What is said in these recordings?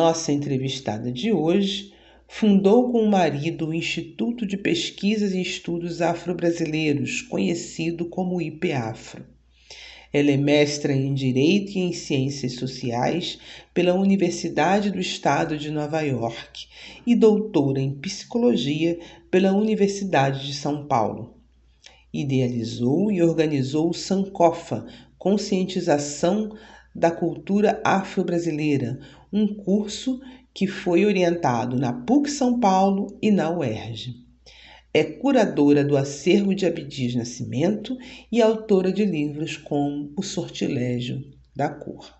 nossa entrevistada de hoje fundou com o marido o Instituto de Pesquisas e Estudos Afro-Brasileiros, conhecido como IPEAFRO. Ela é mestra em Direito e em Ciências Sociais pela Universidade do Estado de Nova York e doutora em Psicologia pela Universidade de São Paulo. Idealizou e organizou o Sankofa, Conscientização da Cultura Afro-Brasileira, um curso que foi orientado na PUC São Paulo e na UERJ. É curadora do acervo de Abdias Nascimento e autora de livros como O Sortilégio da Cor.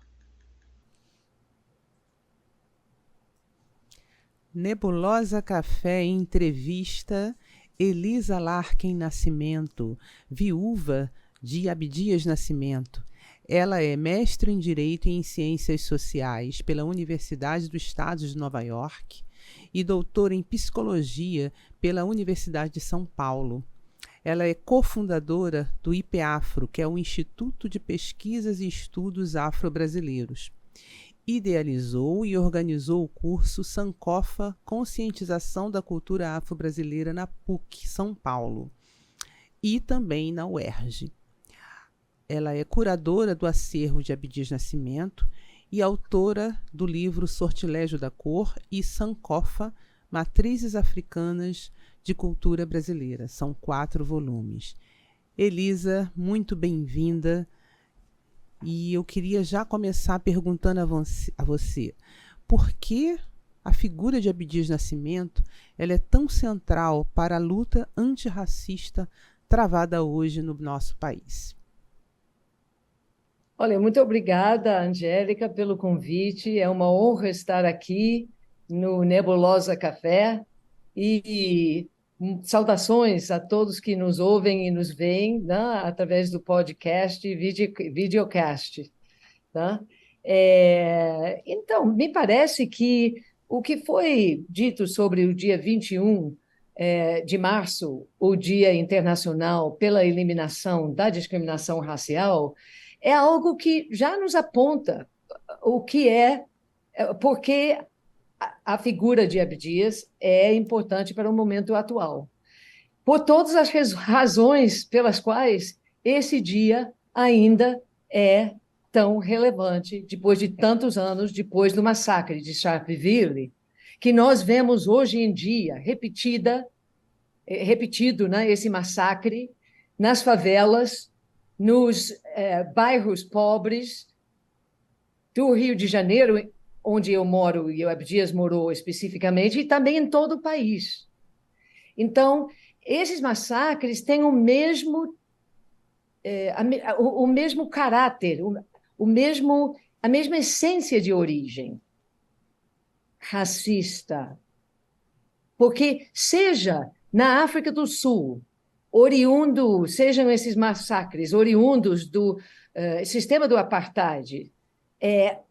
Nebulosa Café entrevista Elisa Larkin Nascimento, viúva de Abdias Nascimento. Ela é mestre em Direito e em Ciências Sociais pela Universidade do Estado de Nova York e doutora em Psicologia pela Universidade de São Paulo. Ela é cofundadora do IPEAFRO, que é o Instituto de Pesquisas e Estudos Afro-Brasileiros. Idealizou e organizou o curso Sankofa, Conscientização da Cultura Afro-Brasileira na PUC, São Paulo, e também na UERJ. Ela é curadora do acervo de Abdias Nascimento e autora do livro Sortilégio da Cor e Sankofa, Matrizes Africanas de Cultura Brasileira. São 4 volumes. Elisa, muito bem-vinda. E eu queria já começar perguntando a você por que a figura de Abdias Nascimento ela é tão central para a luta antirracista travada hoje no nosso país. Olha, muito obrigada, Angélica, pelo convite. É uma honra estar aqui no Nebulosa Café e saudações a todos que nos ouvem e nos veem, né, através do podcast e videocast. Tá? Então, me parece que o que foi dito sobre o dia 21 de março, o Dia Internacional pela Eliminação da Discriminação Racial, é algo que já nos aponta o que porque a figura de Abdias é importante para o momento atual. Por todas as razões pelas quais esse dia ainda é tão relevante, depois de tantos anos, depois do massacre de Sharpeville, que nós vemos hoje em dia repetido, né, esse massacre nas favelas, nos bairros pobres do Rio de Janeiro, onde eu moro e o Abdias morou especificamente, e também em todo o país. Então, esses massacres têm o mesmo caráter, a mesma essência de origem racista. Porque seja na África do Sul, sejam esses massacres oriundos do sistema do apartheid,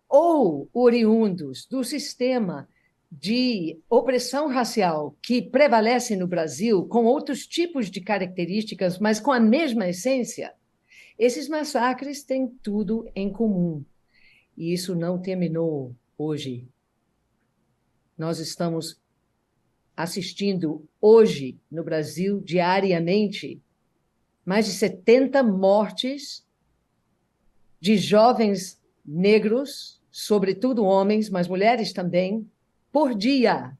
ou oriundos do sistema de opressão racial que prevalece no Brasil, com outros tipos de características, mas com a mesma essência, esses massacres têm tudo em comum. E isso não terminou hoje. Nós estamos assistindo hoje no Brasil, diariamente, mais de 70 mortes de jovens negros, sobretudo homens, mas mulheres também, por dia.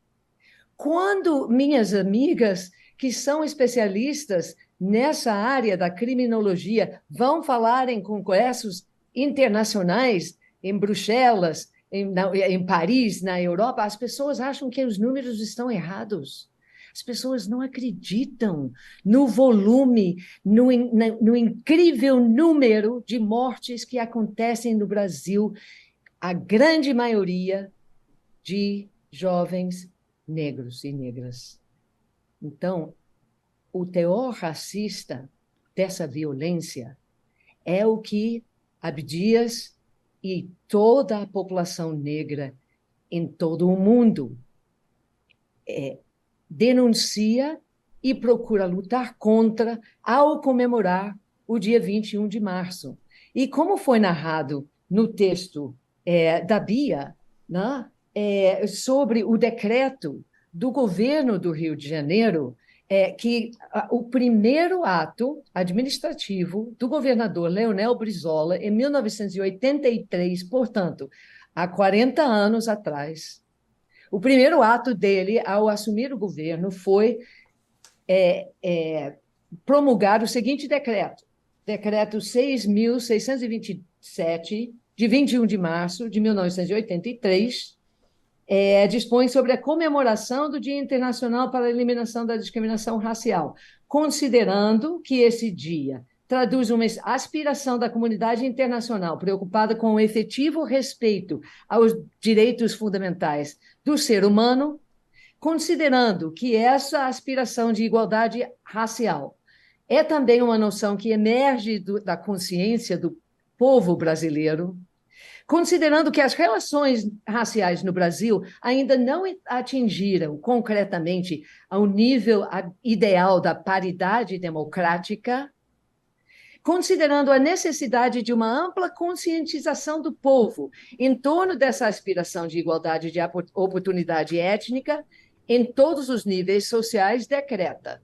Quando minhas amigas, que são especialistas nessa área da criminologia, vão falar em congressos internacionais, em Bruxelas, em Paris, na Europa, as pessoas acham que os números estão errados. As pessoas não acreditam no volume, no incrível número de mortes que acontecem no Brasil, a grande maioria de jovens negros e negras. Então, o teor racista dessa violência é o que Abdias e toda a população negra em todo o mundo denuncia e procura lutar contra ao comemorar o dia 21 de março. E como foi narrado no texto da Bia, né, sobre o decreto do governo do Rio de Janeiro, que o primeiro ato administrativo do governador Leonel Brizola, em 1983, portanto, há 40 anos atrás, o primeiro ato dele, ao assumir o governo, foi promulgar o seguinte decreto, decreto 6.627, de 21 de março de 1983, dispõe sobre a comemoração do Dia Internacional para a Eliminação da Discriminação Racial, considerando que esse dia traduz uma aspiração da comunidade internacional preocupada com o efetivo respeito aos direitos fundamentais do ser humano, considerando que essa aspiração de igualdade racial é também uma noção que emerge da consciência do povo brasileiro, considerando que as relações raciais no Brasil ainda não atingiram concretamente ao nível ideal da paridade democrática, considerando a necessidade de uma ampla conscientização do povo em torno dessa aspiração de igualdade de oportunidade étnica em todos os níveis sociais, decreta.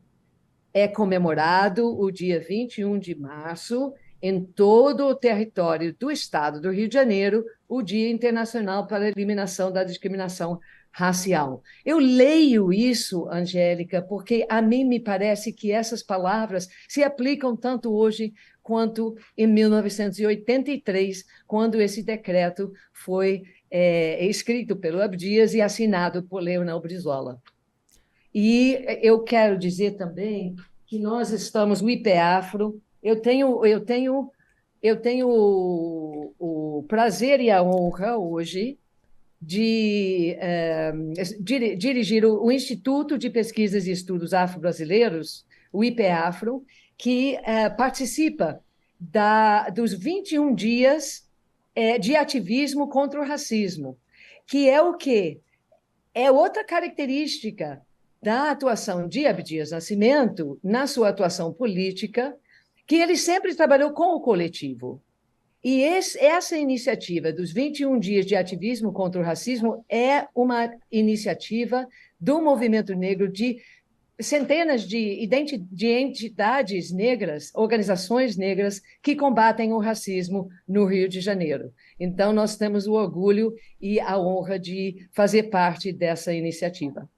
É comemorado o dia 21 de março, em todo o território do Estado do Rio de Janeiro, o Dia Internacional para a Eliminação da Discriminação Racial. Eu leio isso, Angélica, porque a mim me parece que essas palavras se aplicam tanto hoje quanto em 1983, quando esse decreto foi escrito pelo Abdias e assinado por Leonel Brizola. E eu quero dizer também que nós estamos, o IPEAFRO, eu tenho o prazer e a honra hoje de dirigir o Instituto de Pesquisas e Estudos Afro-Brasileiros, o IPEAFRO, que participa dos 21 dias de ativismo contra o racismo, que é o quê? É outra característica da atuação de Abdias Nascimento na sua atuação política, que ele sempre trabalhou com o coletivo. E essa iniciativa dos 21 dias de ativismo contra o racismo é uma iniciativa do movimento negro, de centenas de entidades negras, organizações negras que combatem o racismo no Rio de Janeiro. Então, nós temos o orgulho e a honra de fazer parte dessa iniciativa.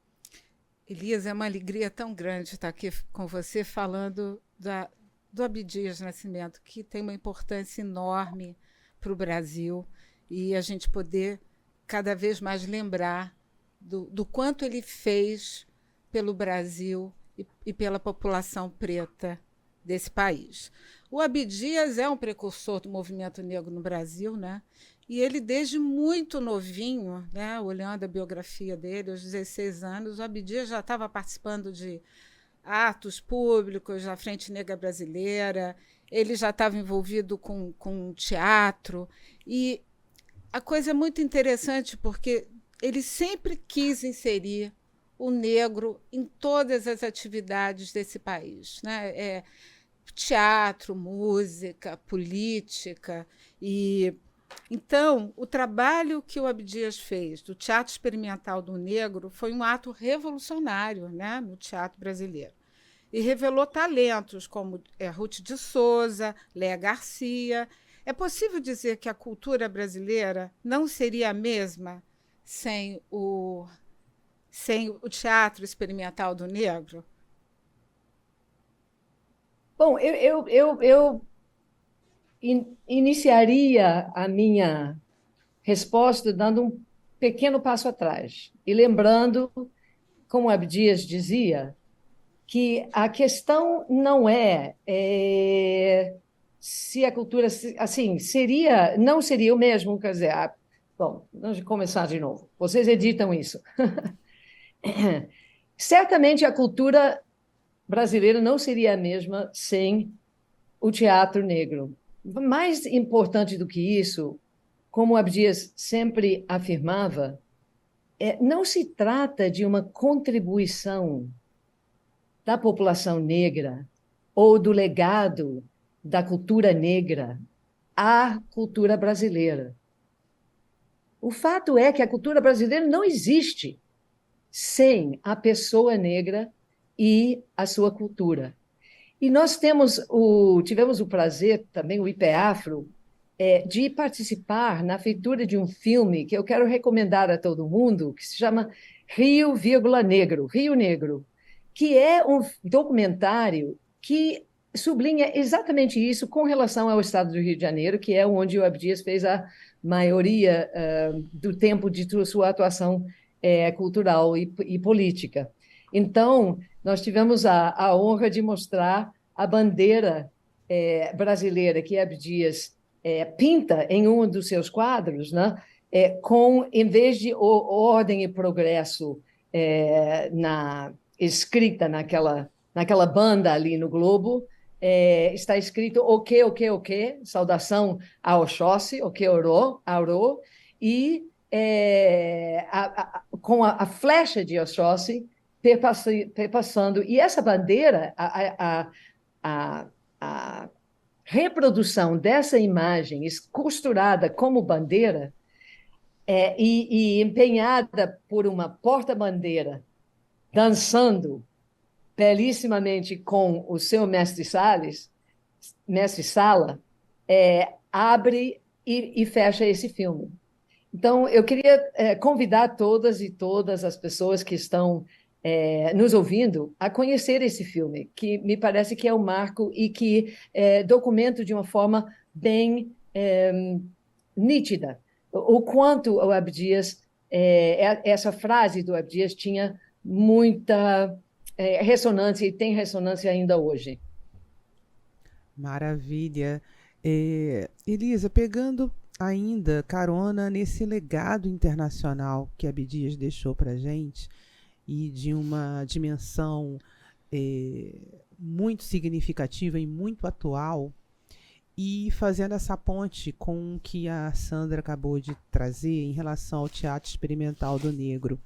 Elias, é uma alegria tão grande estar aqui com você falando do Abdias Nascimento, que tem uma importância enorme para o Brasil, e a gente poder cada vez mais lembrar do quanto ele fez pelo Brasil e pela população preta desse país. O Abdias é um precursor do movimento negro no Brasil, né? E ele, desde muito novinho, né, olhando a biografia dele, aos 16 anos, o Abdias já estava participando de atos públicos da Frente Negra Brasileira, ele já estava envolvido com teatro, e a coisa é muito interessante porque ele sempre quis inserir o negro em todas as atividades desse país, né? Teatro, música, política. E então o trabalho que o Abdias fez do Teatro Experimental do Negro foi um ato revolucionário, né, no teatro brasileiro, e revelou talentos como Ruth de Souza, Léa Garcia. É possível dizer que a cultura brasileira não seria a mesma sem o Teatro Experimental do Negro? Bom, eu iniciaria a minha resposta dando um pequeno passo atrás e lembrando, como Abdias dizia, que a questão não é se a cultura assim não seria o mesmo, quer dizer, bom, vamos começar de novo. Vocês editam isso. Certamente a cultura brasileira não seria a mesma sem o teatro negro. Mais importante do que isso, como Abdias sempre afirmava, não se trata de uma contribuição da população negra ou do legado da cultura negra à cultura brasileira. O fato é que a cultura brasileira não existe sem a pessoa negra e a sua cultura. E nós tivemos o prazer também, o IPEAFRO, de participar na feitura de um filme que eu quero recomendar a todo mundo, que se chama Rio, Negro, Rio Negro, que é um documentário que sublinha exatamente isso com relação ao estado do Rio de Janeiro, que é onde o Abdias fez a maioria do tempo de sua atuação cultural e política. Então, nós tivemos a honra de mostrar a bandeira brasileira que Abdias pinta em um dos seus quadros, né? Em vez de ordem e progresso escrita naquela banda ali no globo, está escrito o que, saudação a Oxóssi, o que orou, e com a flecha de Oxóssi perpassando. E essa bandeira, a reprodução dessa imagem costurada como bandeira e empenhada por uma porta-bandeira dançando belíssimamente com o seu mestre-sala, abre e fecha esse filme. Então, eu queria convidar todas e todas as pessoas que estão nos ouvindo a conhecer esse filme, que me parece que é um marco e que documenta de uma forma bem nítida o quanto o Abdias, essa frase do Abdias tinha muita ressonância e tem ressonância ainda hoje. Maravilha. Elisa, pegando ainda carona nesse legado internacional que Abdias deixou para a gente, e de uma dimensão muito significativa e muito atual, e fazendo essa ponte com o que a Sandra acabou de trazer em relação ao Teatro Experimental do Negro.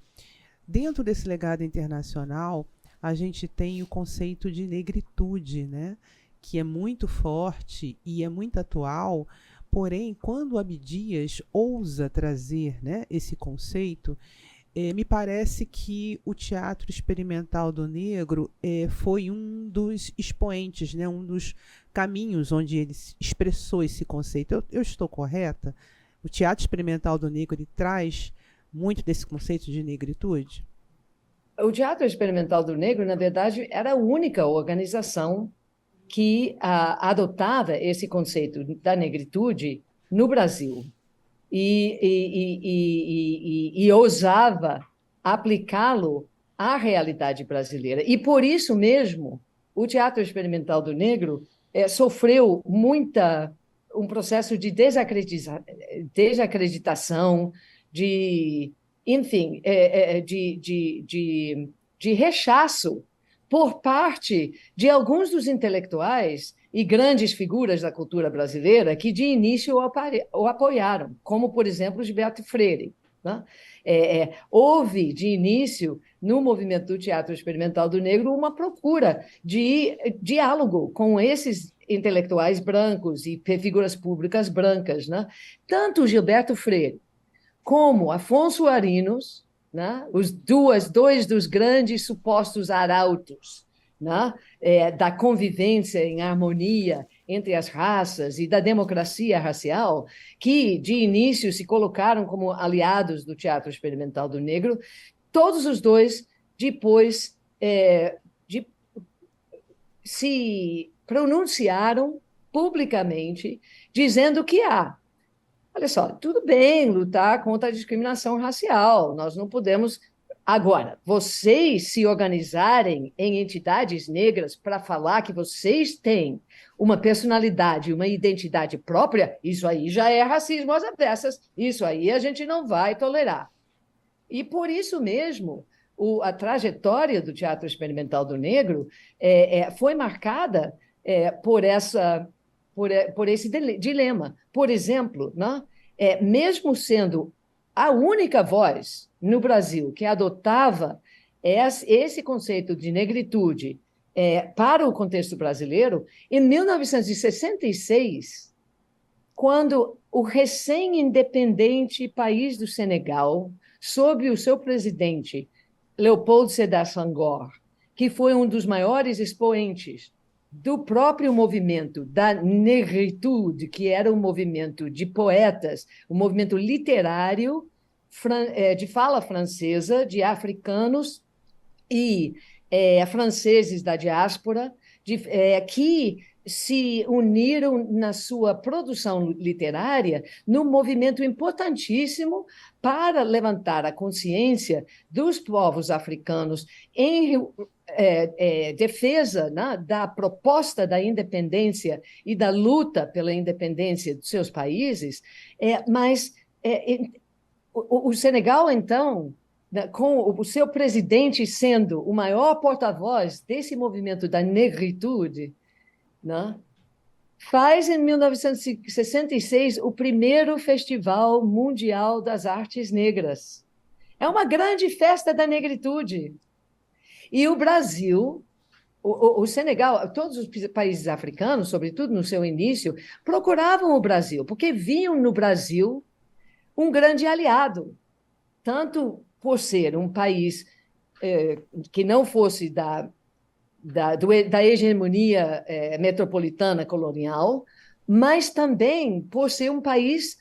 Dentro desse legado internacional, a gente tem o conceito de negritude, né? Que é muito forte e é muito atual, porém, quando Abdias ousa trazer, né, esse conceito, me parece que o Teatro Experimental do Negro foi um dos expoentes, né, um dos caminhos onde ele expressou esse conceito. Eu estou correta? O Teatro Experimental do Negro ele traz muito desse conceito de negritude? O Teatro Experimental do Negro, na verdade, era a única organização que adotava esse conceito da negritude no Brasil. E ousava aplicá-lo à realidade brasileira. E, por isso mesmo, o Teatro Experimental do Negro sofreu um processo de desacreditação, enfim, de rechaço por parte de alguns dos intelectuais e grandes figuras da cultura brasileira que, de início, o apoiaram, como, por exemplo, Gilberto Freire. Né? Houve, de início, no movimento do Teatro Experimental do Negro, uma procura de diálogo com esses intelectuais brancos e figuras públicas brancas. Né? Tanto Gilberto Freire como Afonso Arinos, né? Dois dos grandes supostos arautos, né? Da convivência em harmonia entre as raças e da democracia racial, que de início se colocaram como aliados do Teatro Experimental do Negro, todos os dois depois se pronunciaram publicamente dizendo que olha só, tudo bem lutar contra a discriminação racial, nós não podemos. Agora, vocês se organizarem em entidades negras para falar que vocês têm uma personalidade, uma identidade própria, isso aí já é racismo às avessas, isso aí a gente não vai tolerar. E por isso mesmo, a trajetória do Teatro Experimental do Negro foi marcada por esse dilema. Por exemplo, né? Mesmo sendo a única voz no Brasil que adotava esse conceito de negritude para o contexto brasileiro, em 1966, quando o recém-independente país do Senegal, sob o seu presidente, Léopold Sédar Senghor, que foi um dos maiores expoentes do próprio movimento da negritude, que era um movimento de poetas, um movimento literário de fala francesa, de africanos e franceses da diáspora, que se uniram na sua produção literária num movimento importantíssimo para levantar a consciência dos povos africanos em defesa, né, da proposta da independência e da luta pela independência dos seus países, mas o Senegal, então, com o seu presidente sendo o maior porta-voz desse movimento da negritude, né, faz em 1966 o primeiro Festival Mundial das Artes Negras. É uma grande festa da negritude. E o Brasil, o Senegal, todos os países africanos, sobretudo no seu início, procuravam o Brasil, porque viam no Brasil um grande aliado, tanto por ser um país que não fosse da hegemonia metropolitana colonial, mas também por ser um país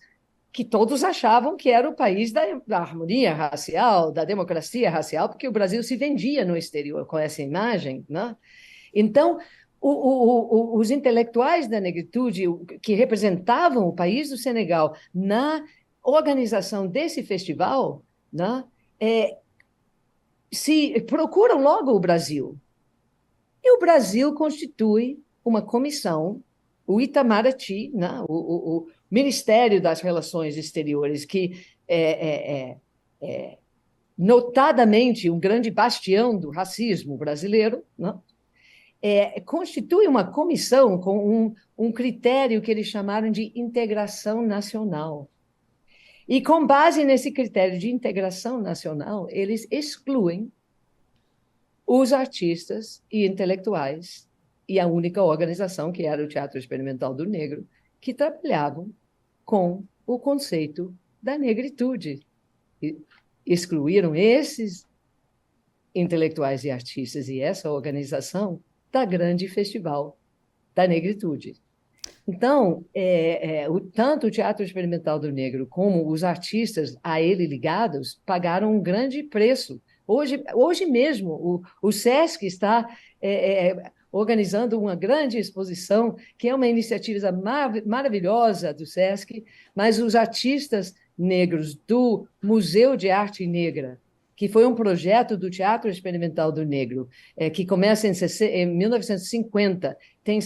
que todos achavam que era o país da harmonia racial, da democracia racial, porque o Brasil se vendia no exterior com essa imagem, né? Então, os intelectuais da negritude que representavam o país do Senegal na organização desse festival, né, se procuram logo o Brasil. E o Brasil constitui uma comissão, o Itamaraty, né, o Ministério das Relações Exteriores, que notadamente um grande bastião do racismo brasileiro, né, constitui uma comissão com um critério que eles chamaram de integração nacional. E, com base nesse critério de integração nacional, eles excluem os artistas e intelectuais e a única organização, que era o Teatro Experimental do Negro, que trabalhavam com o conceito da negritude. E excluíram esses intelectuais e artistas e essa organização da grande festival da negritude. Então, tanto o Teatro Experimental do Negro como os artistas a ele ligados pagaram um grande preço. Hoje mesmo, o SESC está organizando uma grande exposição, que é uma iniciativa maravilhosa do SESC, mas os artistas negros do Museu de Arte Negra, que foi um projeto do Teatro Experimental do Negro, que começa em 1950, tem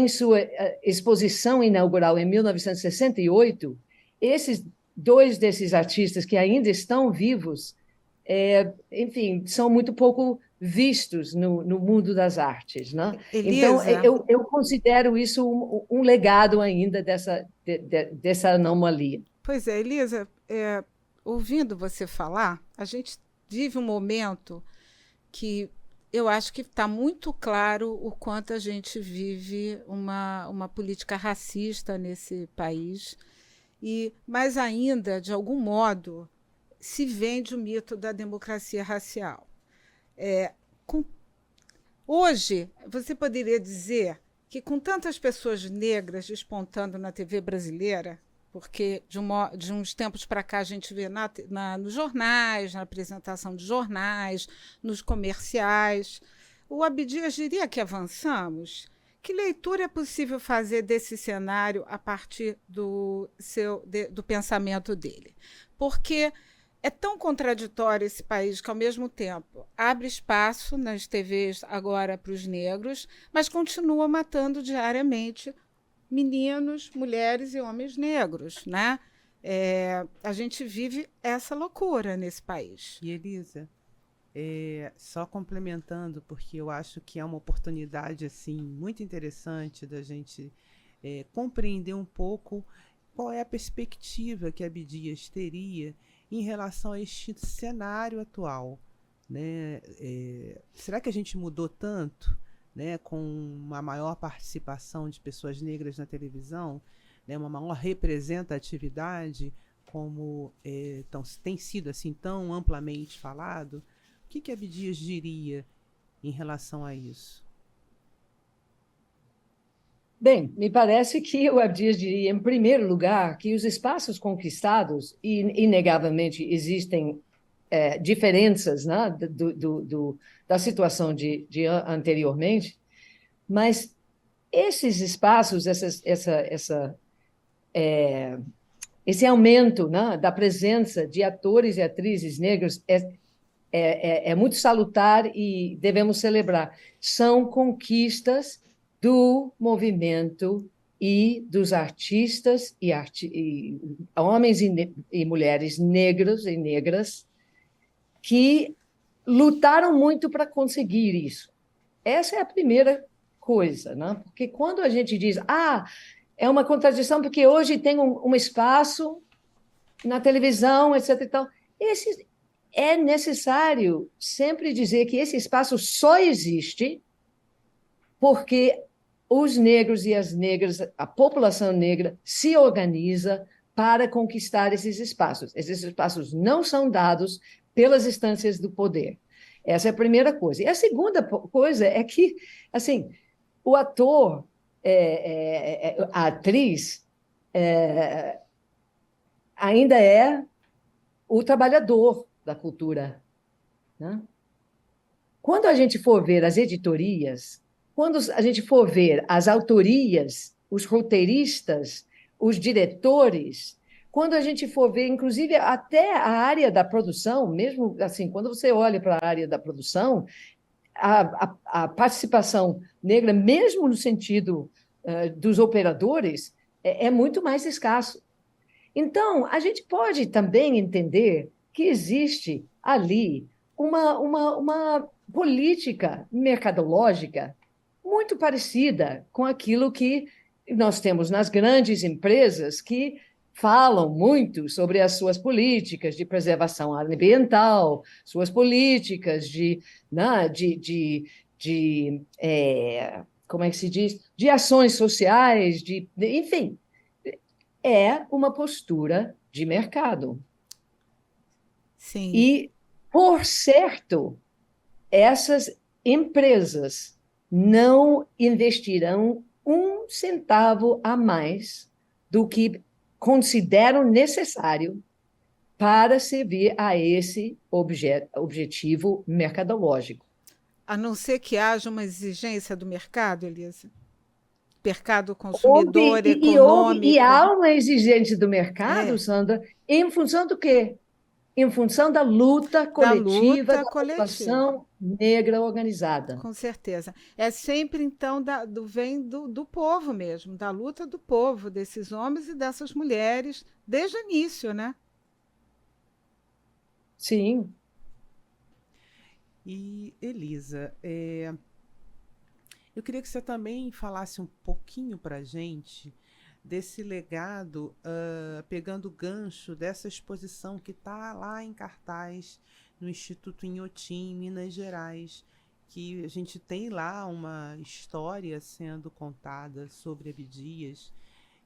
sua exposição inaugural em 1968. Esses dois desses artistas que ainda estão vivos, enfim, são muito pouco vistos no mundo das artes, né? Elisa, então, eu considero isso um legado ainda dessa anomalia. Pois é, Elisa, ouvindo você falar, a gente vive um momento que eu acho que está muito claro o quanto a gente vive uma política racista nesse país. E, mais ainda, de algum modo, se vende o mito da democracia racial. Hoje, você poderia dizer que, com tantas pessoas negras despontando na TV brasileira, porque de uns tempos para cá a gente vê nos jornais, na apresentação de jornais, nos comerciais, o Abdias diria que avançamos. Que leitura é possível fazer desse cenário a partir do pensamento dele? Porque é tão contraditório esse país que, ao mesmo tempo, abre espaço nas TVs agora para os negros, mas continua matando diariamente meninos, mulheres e homens negros, né? A gente vive essa loucura nesse país. E, Elisa, só complementando, porque eu acho que é uma oportunidade assim, muito interessante da gente compreender um pouco qual é a perspectiva que a Abdias teria em relação a este cenário atual, né? Será que a gente mudou tanto? né, com uma maior participação de pessoas negras na televisão, né, uma maior representatividade, como tem sido assim tão amplamente falado, o que Abdias diria em relação a isso? Bem, me parece que o Abdias diria, em primeiro lugar, que os espaços conquistados, e inegavelmente existem diferenças, né, da situação de anteriormente, mas esses espaços, esse aumento, né, da presença de atores e atrizes negros é muito salutar e devemos celebrar. São conquistas do movimento e dos artistas e homens e mulheres negros e negras que lutaram muito para conseguir isso. Essa é a primeira coisa, né? Porque quando a gente diz, é uma contradição porque hoje tem um espaço na televisão, etc. E tal, é necessário sempre dizer que esse espaço só existe porque os negros e as negras, a população negra, se organiza para conquistar esses espaços. Esses espaços não são dados pelas instâncias do poder. Essa é a primeira coisa. E a segunda coisa é que, assim, o ator, a atriz, ainda é o trabalhador da cultura, né? Quando a gente for ver as editorias, quando a gente for ver as autorias, os roteiristas, os diretores, quando a gente for ver, inclusive, até a área da produção, mesmo assim, quando você olha para a área da produção, a participação negra, mesmo no sentido dos operadores, é muito mais escasso. Então, a gente pode também entender que existe ali uma política mercadológica muito parecida com aquilo que nós temos nas grandes empresas que falam muito sobre as suas políticas de preservação ambiental, suas políticas como é que se diz? De ações sociais, enfim, é uma postura de mercado. Sim. E, por certo, essas empresas não investirão um centavo a mais do que consideram necessário para servir a esse objetivo mercadológico. A não ser que haja uma exigência do mercado, Elisa? Mercado consumidor, econômico. E há uma exigência do mercado, Sandra, em função do quê? Em função da luta coletiva da população negra organizada. Com certeza. É sempre, então, vem do povo mesmo, da luta do povo, desses homens e dessas mulheres, desde o início, né? Sim. E, Elisa, eu queria que você também falasse um pouquinho para a gente desse legado, pegando o gancho dessa exposição que está lá em cartaz no Instituto Inhotim, em Minas Gerais, que a gente tem lá uma história sendo contada sobre Abdias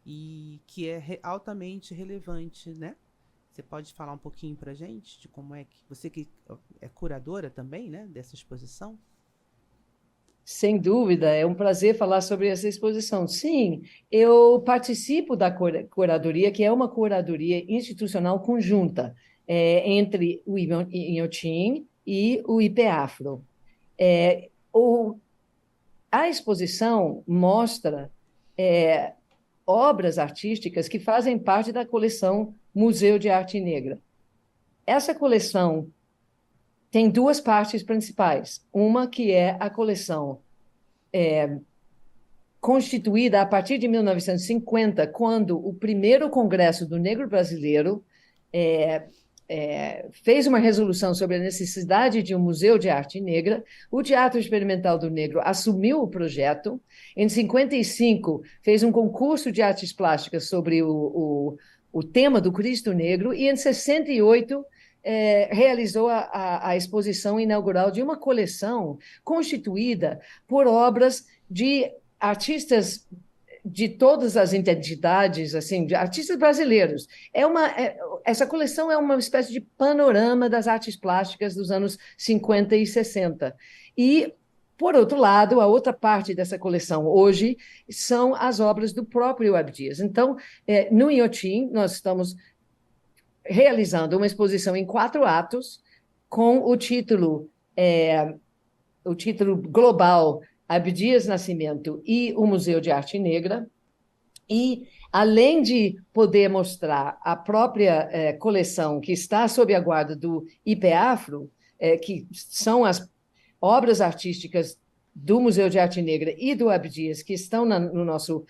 e que é altamente relevante, né? Você pode falar um pouquinho para a gente de como é que... Você que é curadora também, né, dessa exposição? Sem dúvida, é um prazer falar sobre essa exposição. Sim, eu participo da curadoria, que é uma curadoria institucional conjunta entre o Inhotim e o IPAfro. A exposição mostra obras artísticas que fazem parte da coleção Museu de Arte Negra. Essa coleção tem duas partes principais. Uma que é a coleção constituída a partir de 1950, quando o primeiro Congresso do Negro Brasileiro fez uma resolução sobre a necessidade de um museu de arte negra. O Teatro Experimental do Negro assumiu o projeto. Em 55, fez um concurso de artes plásticas sobre o tema do Cristo Negro. E em 68, realizou a exposição inaugural de uma coleção constituída por obras de artistas de todas as identidades, assim, de artistas brasileiros. Essa coleção é uma espécie de panorama das artes plásticas dos anos 50 e 60. E, por outro lado, a outra parte dessa coleção hoje são as obras do próprio Abdias. Então, no Inhotim, nós estamos realizando uma exposição em 4 atos, com o título global Abdias Nascimento e o Museu de Arte Negra. E, além de poder mostrar a própria coleção que está sob a guarda do IPEAFRO, que são as obras artísticas do Museu de Arte Negra e do Abdias, que estão no nosso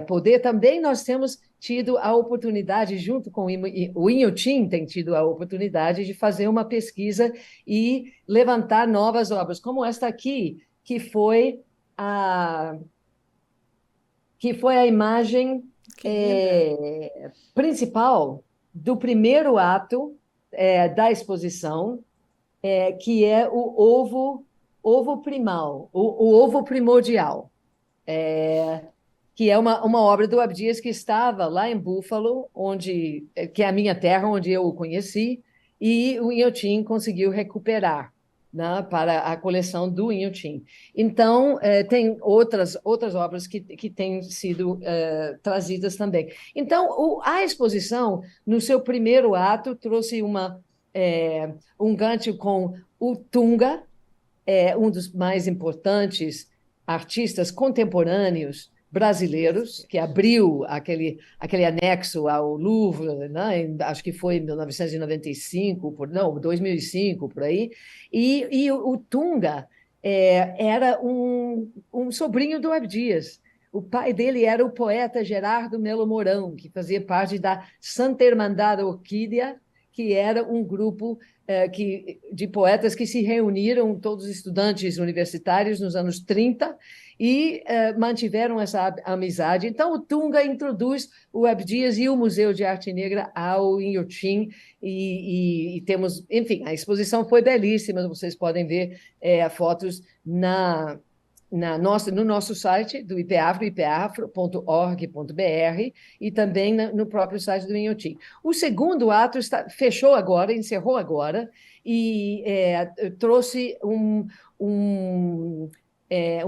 poder, também nós temos tido a oportunidade, junto com o Inhotim, tem tido a oportunidade de fazer uma pesquisa e levantar novas obras, como esta aqui, que foi a imagem principal do primeiro ato da exposição, que é o ovo primal, o ovo primordial, que é uma obra do Abdias que estava lá em Buffalo, que é a minha terra, onde eu o conheci, e o Inhotim conseguiu recuperar, né, para a coleção do Inhotim. Então, tem outras obras que têm sido trazidas também. Então, a exposição, no seu primeiro ato, trouxe um gancho com o Tunga, um dos mais importantes artistas contemporâneos brasileiros, que abriu aquele anexo ao Louvre, né? Acho que foi em 1995, 2005, por aí, e o Tunga era um sobrinho do Abdias. O pai dele era o poeta Gerardo Melo Mourão, que fazia parte da Santa Irmandade Orquídea, que era um grupo de poetas que se reuniram, todos estudantes universitários, nos anos 30, e mantiveram essa amizade. Então, o Tunga introduz o Abdias e o Museu de Arte Negra ao Inhotim, e temos, enfim, a exposição foi belíssima, vocês podem ver fotos no nosso site do IPEAFRO, ipeafro.org.br, e também no próprio site do Inhotim. O segundo ato encerrou agora, e trouxe um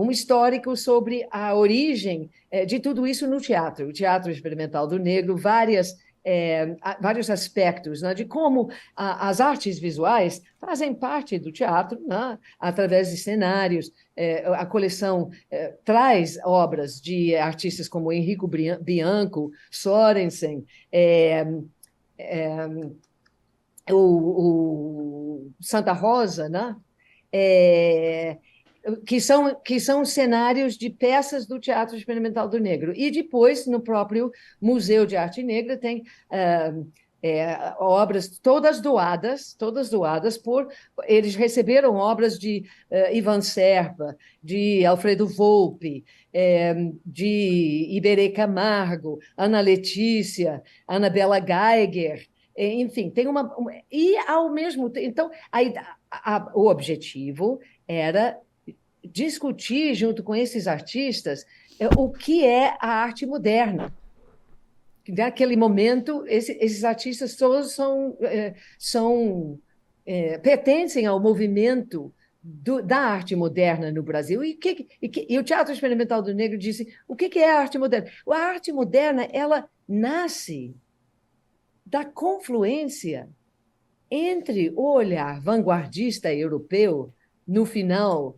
histórico sobre a origem de tudo isso no teatro, o Teatro Experimental do Negro, vários aspectos, né, de como as artes visuais fazem parte do teatro, né, através de cenários. A coleção traz obras de artistas como Enrico Bianco, Sorensen, o Santa Rosa, né? Que são cenários de peças do Teatro Experimental do Negro. E depois, no próprio Museu de Arte Negra, tem obras todas doadas eles receberam obras de Ivan Serpa, de Alfredo Volpi, de Iberê Camargo, Ana Letícia, Anabela Geiger, enfim, e ao mesmo tempo, então, o objetivo era discutir junto com esses artistas o que é a arte moderna. Naquele momento, esses artistas todos pertencem ao movimento da arte moderna no Brasil. E o Teatro Experimental do Negro disse: o que é a arte moderna? A arte moderna, ela nasce da confluência entre o olhar vanguardista europeu no final,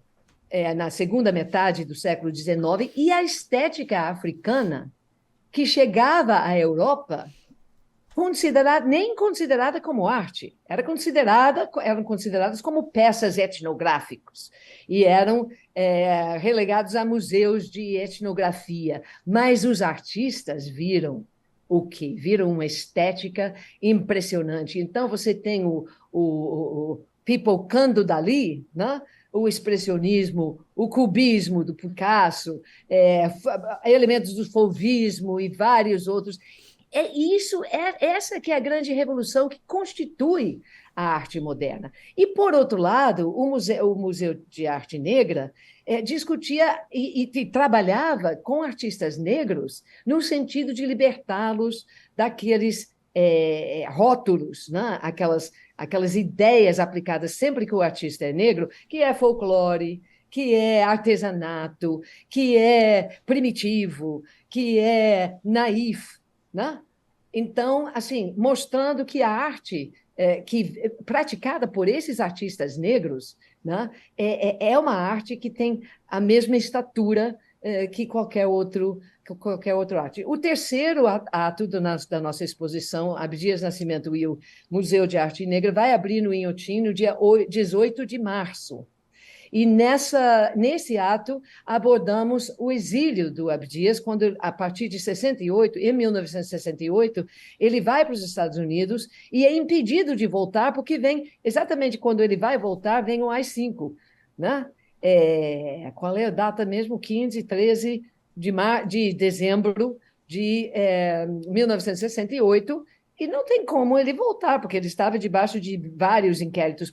na segunda metade do século XIX, e a estética africana, que chegava à Europa nem considerada como arte, eram consideradas como peças etnográficas e eram relegados a museus de etnografia. Mas os artistas viram o quê? Viram uma estética impressionante. Então, você tem o pipocando dali, né? O expressionismo, o cubismo do Picasso, elementos do fauvismo e vários outros. Essa que é a grande revolução que constitui a arte moderna. E, por outro lado, o Museu de Arte Negra discutia e trabalhava com artistas negros no sentido de libertá-los daqueles rótulos, né? Aquelas ideias aplicadas sempre que o artista é negro, que é folclore, que é artesanato, que é primitivo, que é naif, né? Então, assim, mostrando que a arte que praticada por esses artistas negros, né, é uma arte que tem a mesma estatura que qualquer outro arte. O terceiro ato da nossa exposição, Abdias Nascimento e o Museu de Arte Negra, vai abrir no Inhotim no dia 18 de março. E nesse ato abordamos o exílio do Abdias, quando, a partir de 68, em 1968, ele vai para os Estados Unidos e é impedido de voltar, porque exatamente quando ele vai voltar, vem o AI-5, né? Qual é a data mesmo? 15, 13 de dezembro de 1968, e não tem como ele voltar, porque ele estava debaixo de vários inquéritos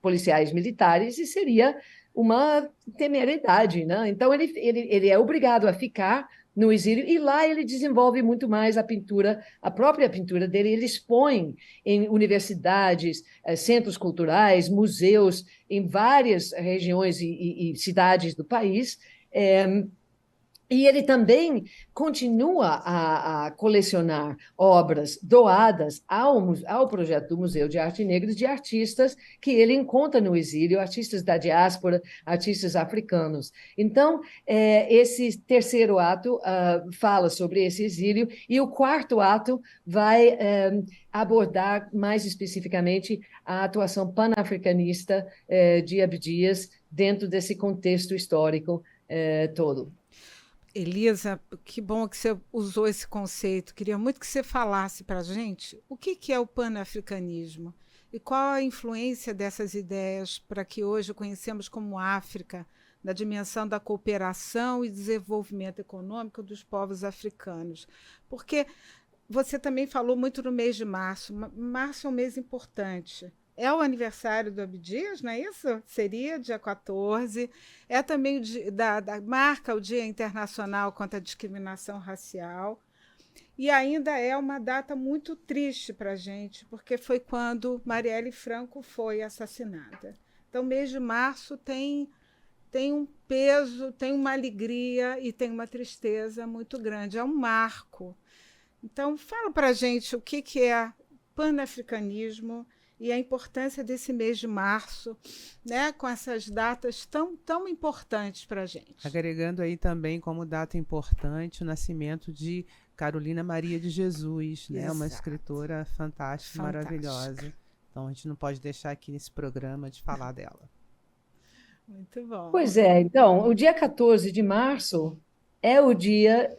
policiais militares e seria uma temeridade, né? Então, ele é obrigado a ficar no exílio, e lá ele desenvolve muito mais a própria pintura dele. Ele expõe em universidades, centros culturais, museus, em várias regiões e cidades do país. E ele também continua a colecionar obras doadas ao projeto do Museu de Arte Negra de artistas que ele encontra no exílio, artistas da diáspora, artistas africanos. Então, esse terceiro ato fala sobre esse exílio, e o quarto ato vai abordar mais especificamente a atuação panafricanista de Abdias dentro desse contexto histórico todo. Elisa, que bom que você usou esse conceito. Queria muito que você falasse para a gente o que é o panafricanismo e qual a influência dessas ideias para que hoje o conhecemos como África, na dimensão da cooperação e desenvolvimento econômico dos povos africanos. Porque você também falou muito no mês de março. Março é um mês importante. É o aniversário do Abdias, não é isso? Seria dia 14. É também marca o Dia Internacional contra a Discriminação Racial. E ainda é uma data muito triste para a gente, porque foi quando Marielle Franco foi assassinada. Então, mês de março tem um peso, tem uma alegria e tem uma tristeza muito grande. É um marco. Então, fala para a gente o que é panafricanismo e a importância desse mês de março, né, com essas datas tão importantes para a gente. Agregando aí também como data importante o nascimento de Carolina Maria de Jesus, né, uma escritora fantástica, maravilhosa. Então a gente não pode deixar aqui nesse programa de falar dela. Muito bom. Pois é, então, o dia 14 de março é o dia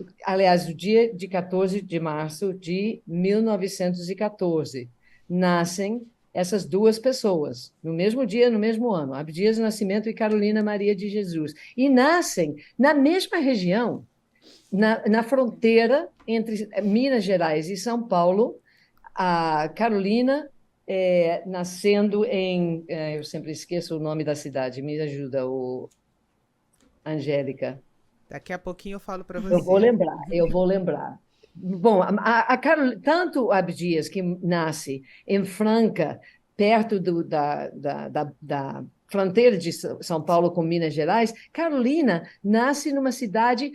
de 14 de março de 1914. Nascem essas duas pessoas, no mesmo dia, no mesmo ano, Abdias Nascimento e Carolina Maria de Jesus. E nascem na mesma região, na fronteira entre Minas Gerais e São Paulo. A Carolina nascendo eu sempre esqueço o nome da cidade, me ajuda, Angélica. Daqui a pouquinho eu falo para você. Eu vou lembrar. Bom, tanto Abdias, que nasce em Franca, perto da fronteira de São Paulo com Minas Gerais, Carolina nasce numa cidade,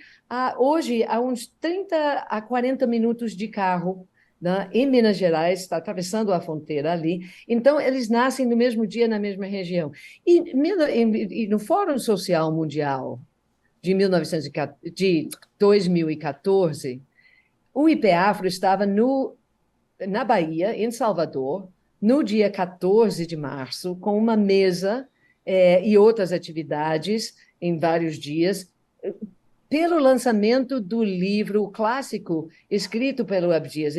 hoje, a uns 30 a 40 minutos de carro, né, em Minas Gerais, está atravessando a fronteira ali. Então, eles nascem no mesmo dia, na mesma região. E no Fórum Social Mundial de 2014, o IPAfro estava na Bahia, em Salvador, no dia 14 de março, com uma mesa e outras atividades em vários dias, pelo lançamento do livro clássico escrito pelo Abdias,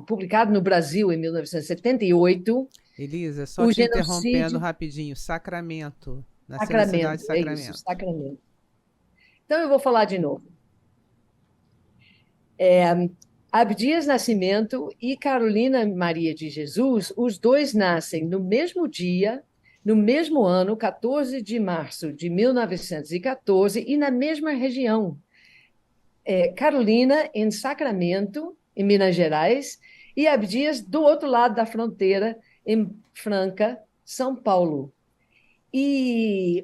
publicado no Brasil em 1978. Elisa, só te interrompendo rapidinho, Sacramento, nasceu na cidade de Sacramento. É isso, Sacramento. Então, eu vou falar de novo. Abdias Nascimento e Carolina Maria de Jesus, os dois nascem no mesmo dia, no mesmo ano, 14 de março de 1914, e na mesma região. Carolina, em Sacramento, em Minas Gerais, e Abdias, do outro lado da fronteira, em Franca, São Paulo. E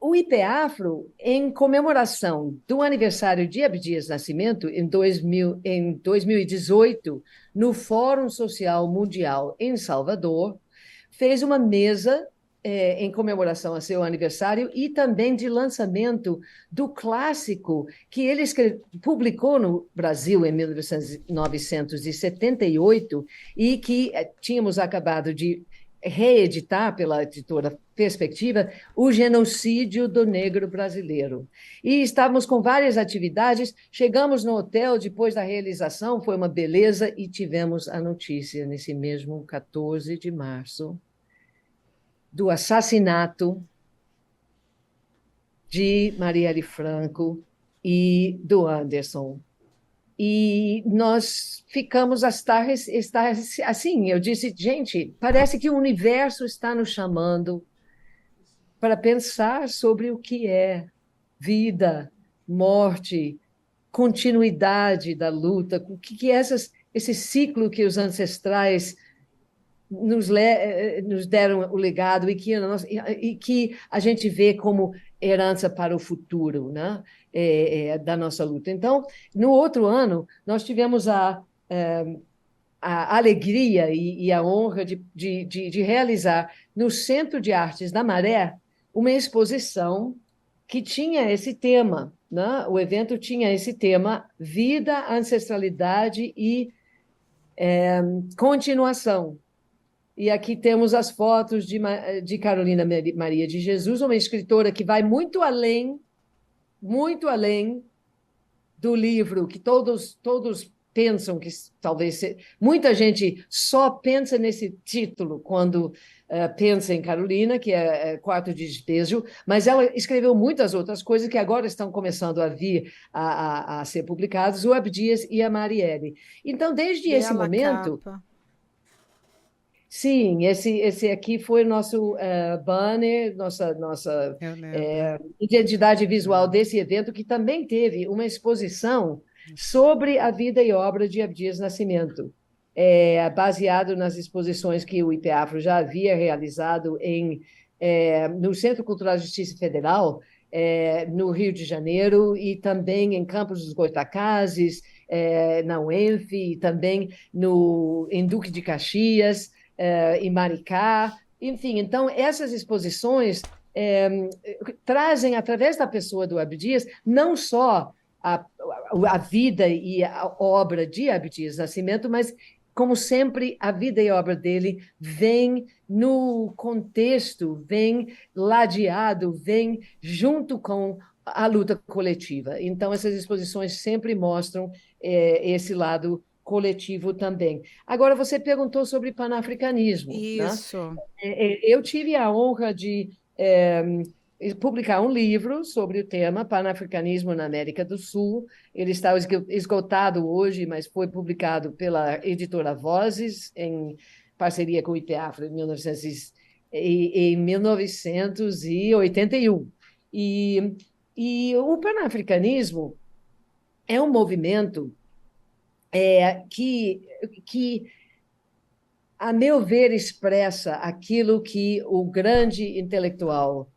o IPEAFRO, em comemoração do aniversário de Abdias Nascimento, em 2018, no Fórum Social Mundial em Salvador, fez uma mesa em comemoração a seu aniversário e também de lançamento do clássico que ele publicou no Brasil em 1978 e que tínhamos acabado de reeditar pela editora Perspectiva, O Genocídio do Negro Brasileiro. E estávamos com várias atividades, chegamos no hotel depois da realização, foi uma beleza, e tivemos a notícia, nesse mesmo 14 de março, do assassinato de Marielle Franco e do Anderson. E nós ficamos assim, eu disse, gente, parece que o universo está nos chamando para pensar sobre o que é vida, morte, continuidade da luta, o que é esse ciclo que os ancestrais nos deram o legado e que a gente vê como herança para o futuro, né? Da nossa luta. Então, no outro ano, nós tivemos a alegria e a honra de realizar no Centro de Artes da Maré uma exposição que tinha esse tema, né? O evento tinha esse tema: vida, ancestralidade e continuação. E aqui temos as fotos de Carolina Maria de Jesus, uma escritora que vai muito além do livro que todos pensam que talvez... Muita gente só pensa nesse título quando pensa em Carolina, que é Quarto de Despejo, mas ela escreveu muitas outras coisas que agora estão começando a vir a ser publicadas, o Abdias e a Marielle. Então, desde esse momento... Capa. Sim, esse aqui foi o nosso banner, nossa identidade visual desse evento, que também teve uma exposição sobre a vida e obra de Abdias Nascimento, baseado nas exposições que o IPEAFRO já havia realizado no Centro Cultural de Justiça Federal, no Rio de Janeiro, e também em Campos dos Goytacazes, na UENF, e também em Duque de Caxias, em Maricá, enfim. Então, essas exposições trazem, através da pessoa do Abdias, não só a vida e a obra de Abdias Nascimento, mas, como sempre, a vida e a obra dele vem no contexto, vem ladeado, vem junto com a luta coletiva. Então, essas exposições sempre mostram esse lado coletivo também. Agora, você perguntou sobre panafricanismo. Isso. Né? Eu tive a honra de publicar um livro sobre o tema Panafricanismo na América do Sul. Ele está esgotado hoje, mas foi publicado pela editora Vozes, em parceria com o IPEAFRO, em 1981. E o panafricanismo é um movimento que, a meu ver, expressa aquilo que o grande intelectual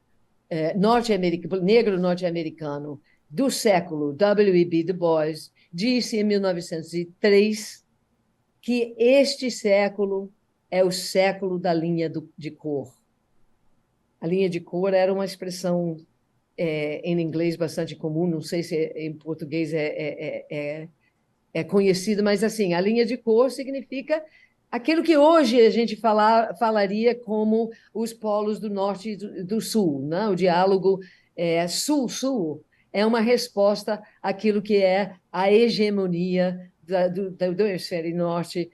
negro norte-americano do século, W.E.B. Du Bois, disse em 1903 que este século é o século da linha de cor. A linha de cor era uma expressão em inglês bastante comum, não sei se em português é conhecido, mas assim, a linha de cor significa aquilo que hoje a gente falaria como os polos do norte e do sul, né? O diálogo sul-sul é uma resposta àquilo que é a hegemonia do hemisfério norte,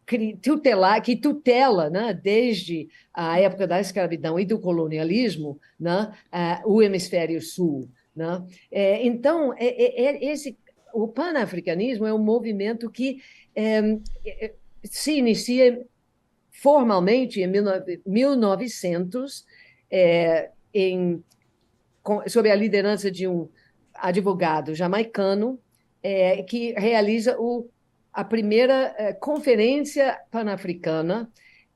que tutela, né, desde a época da escravidão e do colonialismo, né, o hemisfério sul. Né? Então, o panafricanismo é um movimento que se inicia formalmente em 1900, sob a liderança de um advogado jamaicano, que realiza a primeira conferência pan-africana.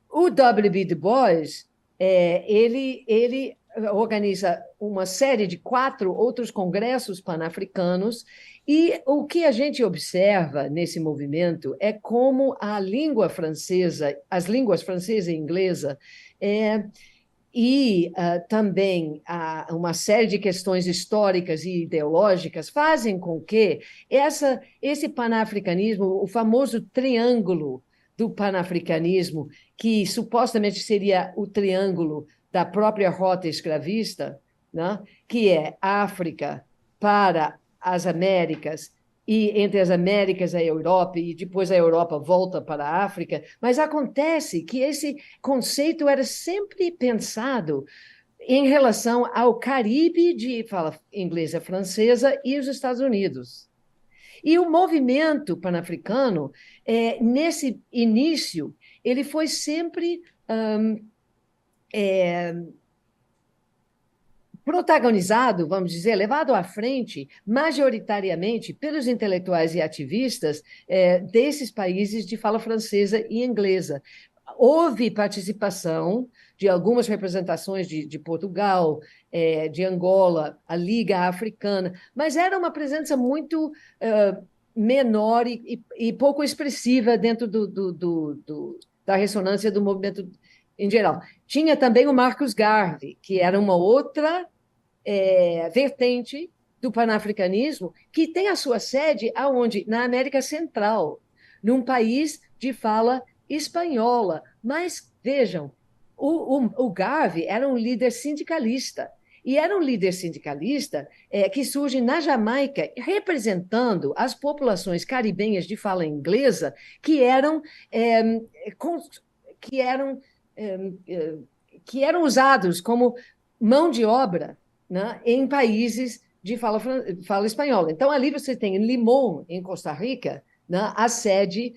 O W.B. Du Bois, ele organiza uma série de 4 outros congressos pan-africanos, e o que a gente observa nesse movimento é como a língua francesa, as línguas francesa e inglesa, e também uma série de questões históricas e ideológicas fazem com que esse panafricanismo, o famoso triângulo do panafricanismo, que supostamente seria o triângulo da própria rota escravista, né? Que é África para as Américas, e entre as Américas a Europa, e depois a Europa volta para a África, mas acontece que esse conceito era sempre pensado em relação ao Caribe, de fala inglesa francesa, e os Estados Unidos. E o movimento panafricano, nesse início, ele foi sempre protagonizado, vamos dizer, levado à frente, majoritariamente pelos intelectuais e ativistas desses países de fala francesa e inglesa. Houve participação de algumas representações de Portugal, de Angola, a Liga Africana, mas era uma presença muito menor e pouco expressiva dentro da ressonância do movimento em geral. Tinha também o Marcus Garvey, que era uma outra vertente do panafricanismo, que tem a sua sede aonde? Na América Central, num país de fala espanhola. Mas, vejam, o Garvey era um líder sindicalista, e era um líder sindicalista que surge na Jamaica, representando as populações caribenhas de fala inglesa, que eram usados como mão de obra, né, em países de fala espanhola. Então, ali você tem em Limón, em Costa Rica, né, a sede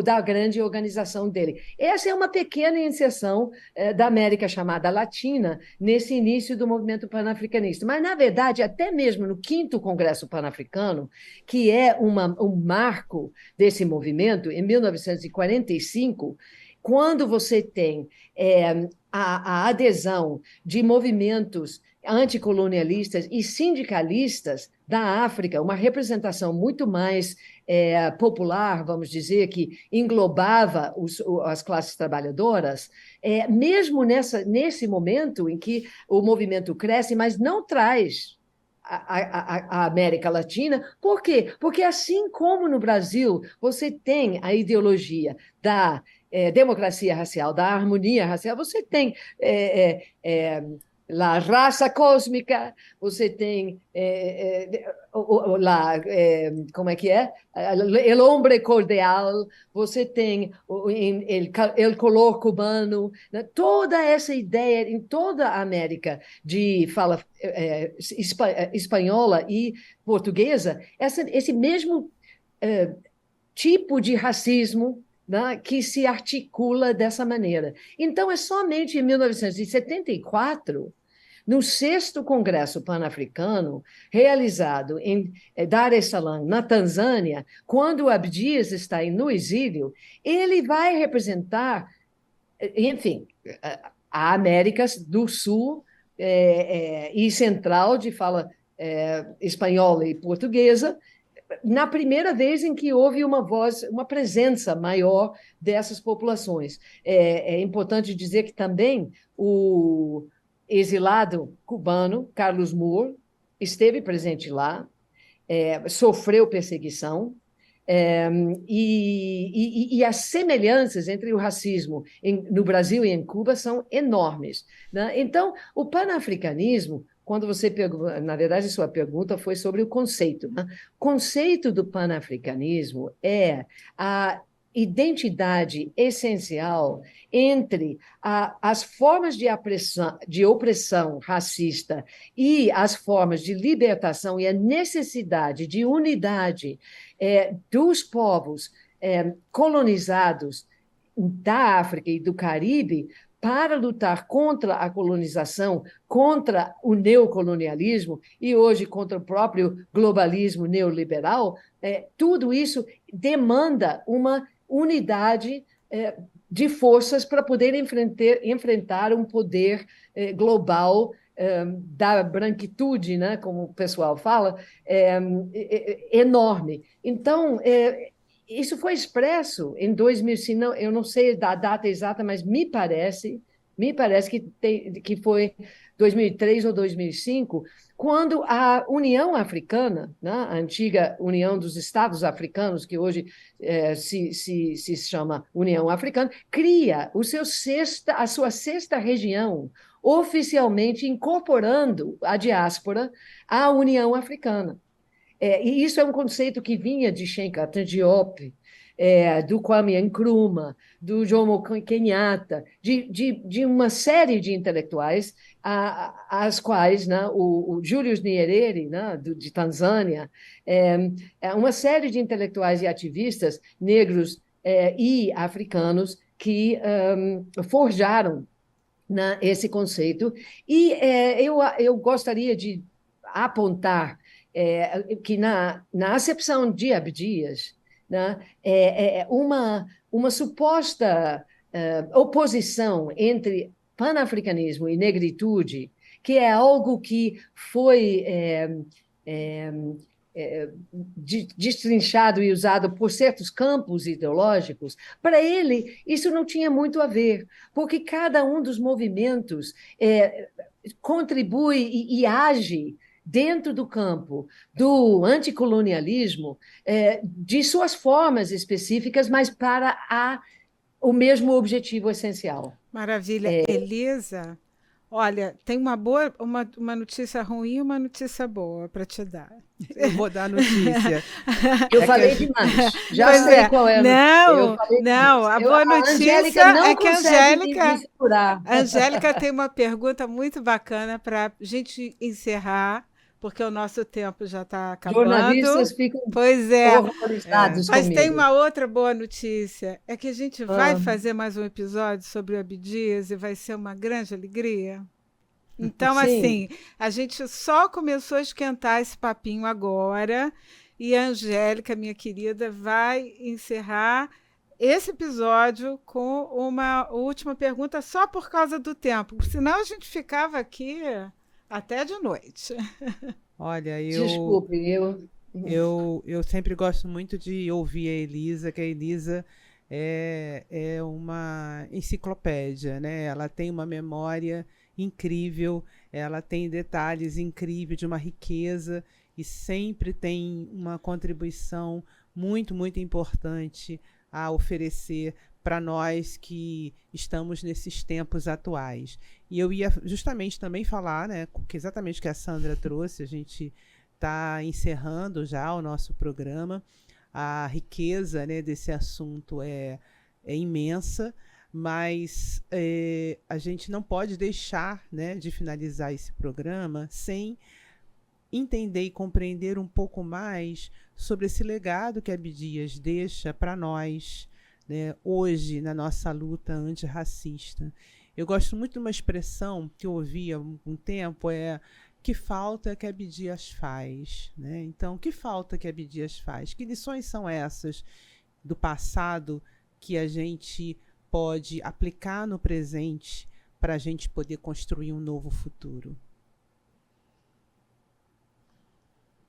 da grande organização dele. Essa é uma pequena inserção da América chamada Latina nesse início do movimento panafricanista. Mas, na verdade, até mesmo no 5º Congresso Pan-Africano, que é um marco desse movimento, em 1945, quando você tem a adesão de movimentos anticolonialistas e sindicalistas da África, uma representação muito mais popular, vamos dizer, que englobava as classes trabalhadoras, mesmo nesse momento em que o movimento cresce, mas não traz a América Latina. Por quê? Porque, assim como no Brasil, você tem a ideologia da democracia racial, da harmonia racial, você tem a raça cósmica, você tem como é que é? El hombre cordial, você tem el color cubano, né? Toda essa ideia em toda a América de fala espanhola e portuguesa, esse mesmo tipo de racismo, né, que se articula dessa maneira. Então, é somente em 1974, no 6º Congresso Pan-Africano, realizado em Dar es Salaam, na Tanzânia, quando o Abdias está no exílio, ele vai representar, enfim, a América do Sul e Central, de fala espanhola e portuguesa, na primeira vez em que houve uma presença maior dessas populações. É importante dizer que também o exilado cubano, Carlos Moore, esteve presente lá, sofreu perseguição, e as semelhanças entre o racismo no Brasil e em Cuba são enormes, né? Então, o panafricanismo, quando você na verdade, sua pergunta foi sobre o conceito, né? O conceito do panafricanismo é a identidade essencial entre as formas de opressão racista e as formas de libertação e a necessidade de unidade dos povos colonizados da África e do Caribe para lutar contra a colonização, contra o neocolonialismo e hoje contra o próprio globalismo neoliberal, tudo isso demanda uma unidade de forças para poder enfrentar um poder global da branquitude, né, como o pessoal fala, enorme. Então, isso foi expresso em 2005, eu não sei a data exata, mas me parece que foi 2003 ou 2005, quando a União Africana, né, a antiga União dos Estados Africanos, que hoje se chama União Africana, cria a sua sexta região, oficialmente incorporando a diáspora à União Africana. E isso é um conceito que vinha de Cheikh Diop, do Kwame Nkrumah, do Jomo Kenyatta, de uma série de intelectuais, as quais, né, o Julius Nyerere, né, de Tanzânia, uma série de intelectuais e ativistas negros e africanos que forjaram, né, esse conceito. E eu gostaria de apontar que na acepção de Abdias, né, uma suposta oposição entre panafricanismo e negritude, que é algo que foi destrinchado e usado por certos campos ideológicos, para ele isso não tinha muito a ver, porque cada um dos movimentos contribui e age dentro do campo do anticolonialismo, de suas formas específicas, mas para o mesmo objetivo essencial. Maravilha. Elisa, olha, tem uma notícia ruim e uma notícia boa para te dar. Eu vou dar a notícia. Eu falei demais. Já sei qual é. Não, a boa notícia é que a Angélica tem uma pergunta muito bacana para a gente encerrar, porque o nosso tempo já está acabando. Jornalistas ficam horrorizados Mas comigo. tem uma outra boa notícia, é que a gente vai fazer mais um episódio sobre o Abdias e vai ser uma grande alegria. Então, assim, a gente só começou a esquentar esse papinho agora e a Angélica, minha querida, vai encerrar esse episódio com uma última pergunta só por causa do tempo, senão a gente ficava aqui até de noite. Olha, Desculpe, eu sempre gosto muito de ouvir a Elisa, que a Elisa é uma enciclopédia, né? Ela tem uma memória incrível, ela tem detalhes incríveis, de uma riqueza, e sempre tem uma contribuição muito, muito importante a oferecer para nós que estamos nesses tempos atuais. E eu ia justamente também falar, né, que exatamente o que a Sandra trouxe, a gente está encerrando já o nosso programa, a riqueza, né, desse assunto é imensa, mas a gente não pode deixar, né, de finalizar esse programa sem entender e compreender um pouco mais sobre esse legado que Abdias deixa para nós, né, hoje, na nossa luta antirracista. Eu gosto muito de uma expressão que eu ouvi há um tempo, que falta que Abdias faz, né? Então, que falta que Abdias faz? Que lições são essas do passado que a gente pode aplicar no presente para a gente poder construir um novo futuro?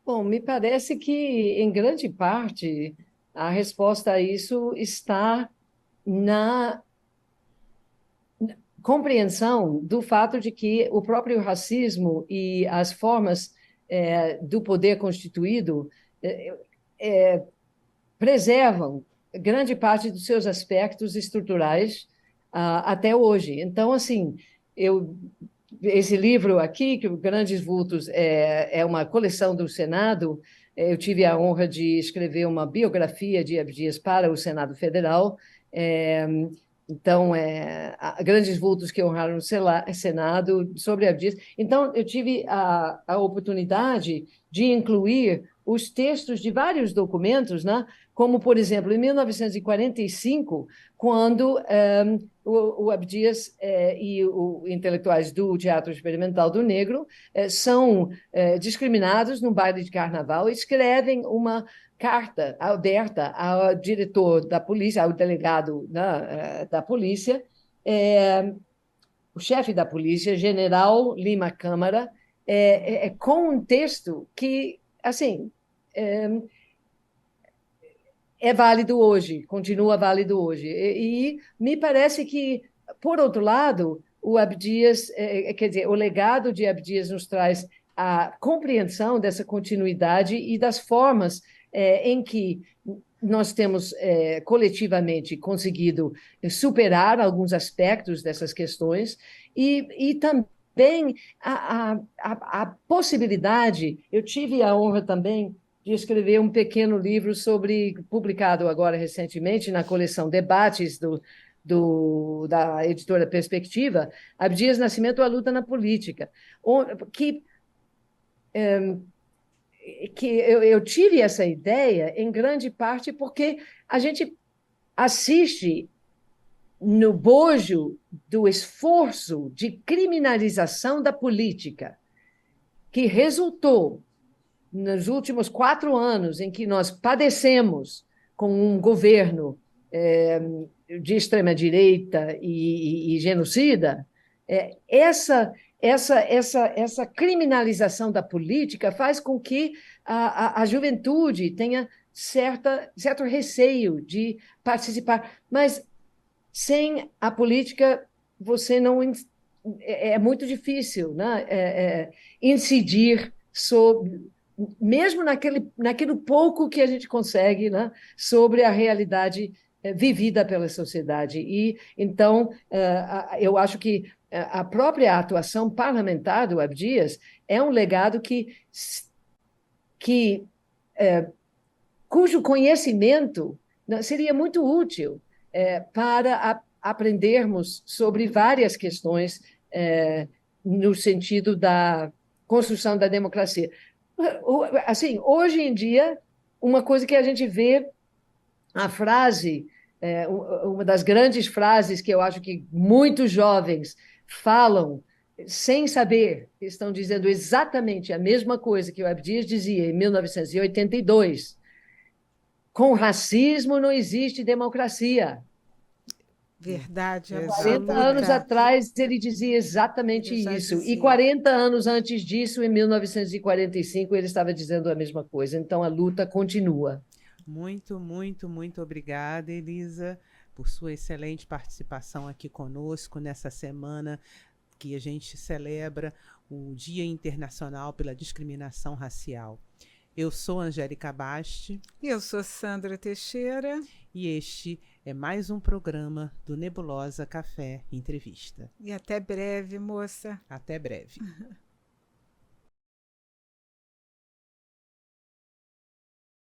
Bom, me parece que, em grande parte, a resposta a isso está na compreensão do fato de que o próprio racismo e as formas do poder constituído preservam grande parte dos seus aspectos estruturais até hoje. Então, assim, esse livro aqui, que o Grandes Vultos é uma coleção do Senado, eu tive a honra de escrever uma biografia de Abdias para o Senado Federal. Então, há grandes vultos que honraram o Senado sobre Abdias. Então, eu tive a oportunidade de incluir os textos de vários documentos, né? Como, por exemplo, em 1945, quando o Abdias e os intelectuais do Teatro Experimental do Negro são discriminados no baile de carnaval, escrevem uma carta aberta ao diretor da polícia, ao delegado da polícia, o chefe da polícia, General Lima Câmara, com um texto que, assim, é válido hoje, continua válido hoje. E me parece que, por outro lado, o Abdias, quer dizer, o legado de Abdias nos traz a compreensão dessa continuidade e das formas em que nós temos coletivamente conseguido superar alguns aspectos dessas questões e também a possibilidade, eu tive a honra também de escrever um pequeno livro publicado agora recentemente na coleção Debates da editora Perspectiva, Abdias Nascimento, a luta na política, que eu tive essa ideia em grande parte porque a gente assiste no bojo do esforço de criminalização da política, que resultou nos últimos 4 anos em que nós padecemos com um governo de extrema-direita e genocida, essa criminalização da política faz com que a juventude tenha certo receio de participar. Mas sem a política, você não... É muito difícil, né? Incidir sobre... mesmo naquele pouco que a gente consegue, né? Sobre a realidade vivida pela sociedade. E, então, eu acho que a própria atuação parlamentar do Abdias é um legado cujo conhecimento seria muito útil para aprendermos sobre várias questões no sentido da construção da democracia. Assim, hoje em dia, uma coisa que a gente vê, a frase, uma das grandes frases que eu acho que muitos jovens falam sem saber, estão dizendo exatamente a mesma coisa que o Abdias dizia em 1982. Com racismo não existe democracia. Verdade, 40 anos atrás ele dizia exatamente isso. E 40 anos antes disso, em 1945, ele estava dizendo a mesma coisa. Então a luta continua. Muito, muito, muito obrigada, Elisa, por sua excelente participação aqui conosco nessa semana que a gente celebra o Dia Internacional pela Discriminação Racial. Eu sou Angélica Basti. E eu sou Sandra Teixeira. E este é mais um programa do Nebulosa Café Entrevista. E até breve, moça. Até breve.